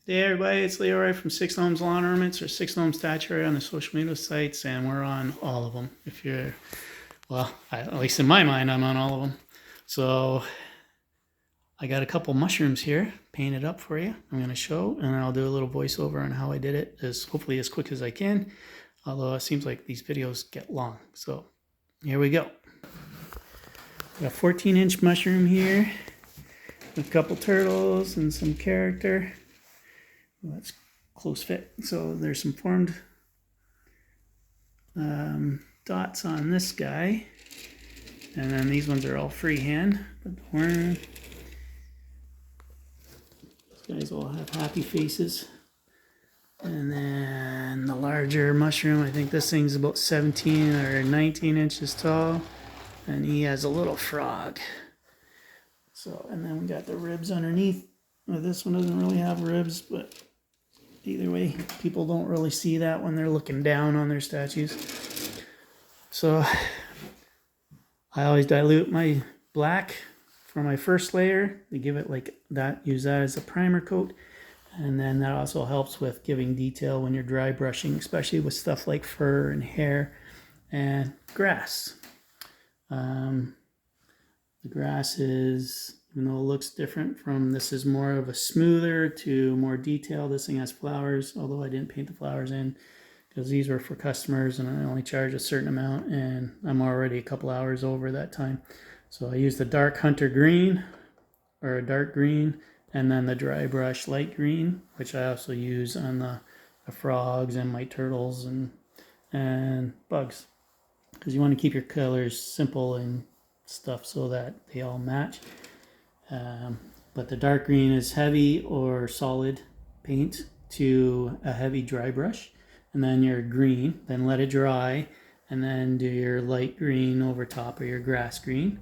Hey everybody, it's Leroy from Six Gnomes Lawn Ornaments or Six Gnomes Statuary on the social media sites, and we're on all of them. If you're, well, at least in my mind, I'm on all of them. So I got a couple mushrooms here painted up for you. I'm going to show, and I'll do a little voiceover on how I did it, hopefully as quick as I can. Although it seems like these videos get long. So here we go. Got a 14-inch mushroom here, a couple turtles and some character. Well, that's close fit. So there's some formed dots on this guy, and then these ones are all freehand. But the horn, these guys all have happy faces. And then the larger mushroom, I think this thing's about 17 or 19 inches tall, and he has a little frog. So, and then we got the ribs underneath. Well, this one doesn't really have ribs, but either way, people don't really see that when they're looking down on their statues. So I always dilute my black for my first layer to give it like that, use that as a primer coat. And then that also helps with giving detail when you're dry brushing, especially with stuff like fur and hair and grass. The grass is, even though it looks different from, this is more of a smoother to more detailed. This thing has flowers, although I didn't paint the flowers in because these were for customers and I only charge a certain amount, and I'm already a couple hours over that time. So I used the dark hunter green, or a dark green, and then the dry brush light green, which I also use on the frogs and my turtles and bugs, because you want to keep your colors simple and stuff so that they all match. But the dark green is heavy or solid paint to a heavy dry brush, and then your green, then let it dry, and then do your light green over top, or your grass green.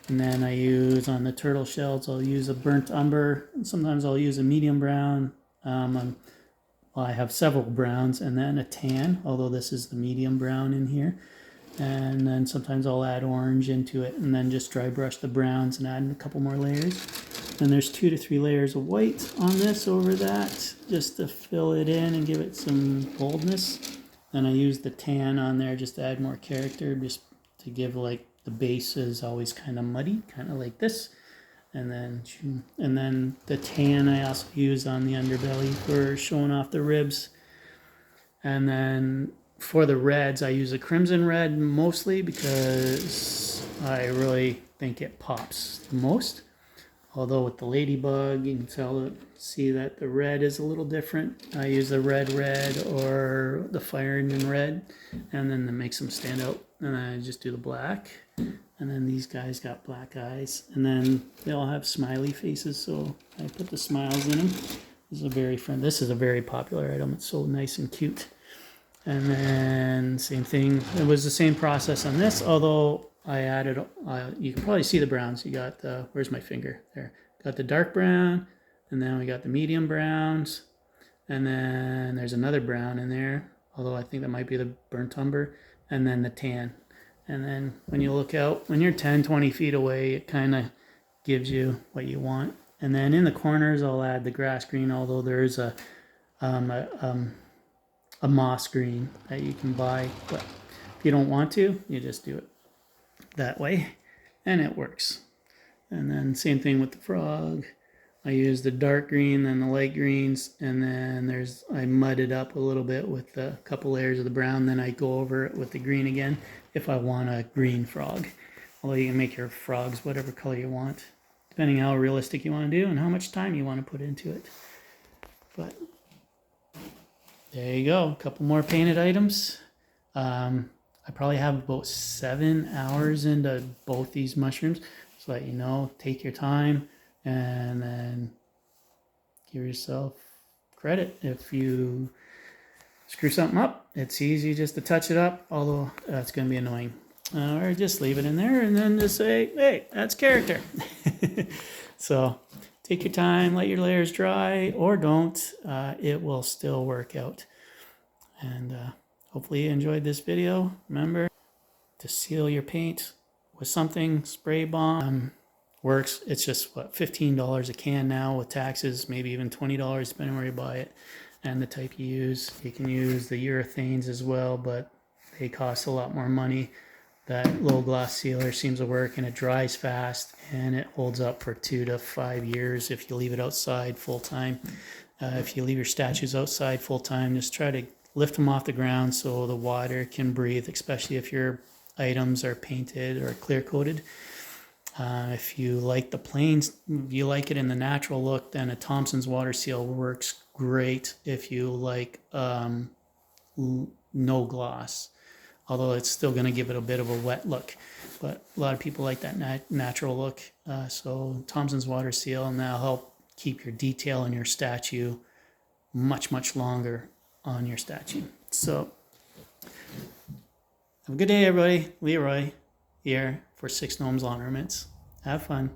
And then I use, on the turtle shells, I'll use a burnt umber. Sometimes I'll use a medium brown. Well, I have several browns, and then a tan, although this is the medium brown in here. And then sometimes I'll add orange into it, and then just dry brush the browns and add a couple more layers. And there's 2 to 3 layers of white on this over that, just to fill it in and give it some boldness. Then I use the tan on there just to add more character, just to give, like, the base is always kind of muddy, kind of like this. And then the tan I also use on the underbelly for showing off the ribs. And then for the reds, I use a crimson red mostly because I really think it pops the most. Although with the ladybug, you can see that the red is a little different. I use the red or the fire engine red, and then that makes them stand out. And then I just do the black. And then these guys got black eyes. And then they all have smiley faces, so I put the smiles in them. This is a very popular item. It's so nice and cute. And then same thing. It was the same process on this, although I added, you can probably see the browns. You got the, where's my finger? There. Got the dark brown, and then we got the medium browns, and then there's another brown in there, although I think that might be the burnt umber, and then the tan. And then when you look out, when you're 10, 20 feet away, it kind of gives you what you want. And then in the corners, I'll add the grass green, although there's a moss green that you can buy, but if you don't want to, you just do it that way and it works. And then same thing with the frog. I use the dark green and the light greens, and then I mud it up a little bit with a couple layers of the brown, then I go over it with the green again if I want a green frog. Although you can make your frogs whatever color you want, depending how realistic you want to do and how much time you want to put into it. But there you go, a couple more painted items. I probably have about 7 hours into both these mushrooms, so that you know, take your time and then give yourself credit. If you screw something up, it's easy just to touch it up, although that's going to be annoying. Or just leave it in there and then just say, hey, that's character. So take your time, let your layers dry, or don't. It will still work out. And hopefully you enjoyed this video. Remember to seal your paint with something, spray bomb. Works. It's just what, $15 a can now with taxes, maybe even $20 depending where you buy it and the type you use. You can use the urethanes as well, but they cost a lot more money. That low gloss sealer seems to work, and it dries fast, and it holds up for 2 to 5 years if you leave it outside full time. If you leave your statues outside full time, just try to lift them off the ground so the water can breathe, especially if your items are painted or clear coated. If you like the plains, if you like it in the natural look, then a Thompson's water seal works great. If you like no gloss, although it's still going to give it a bit of a wet look, but a lot of people like that natural look. So Thompson's water seal, and that'll help keep your detail in your statue much longer on your statue. So have a good day, everybody. Leroy here for Six Gnomes Lawn Ornaments. Have fun.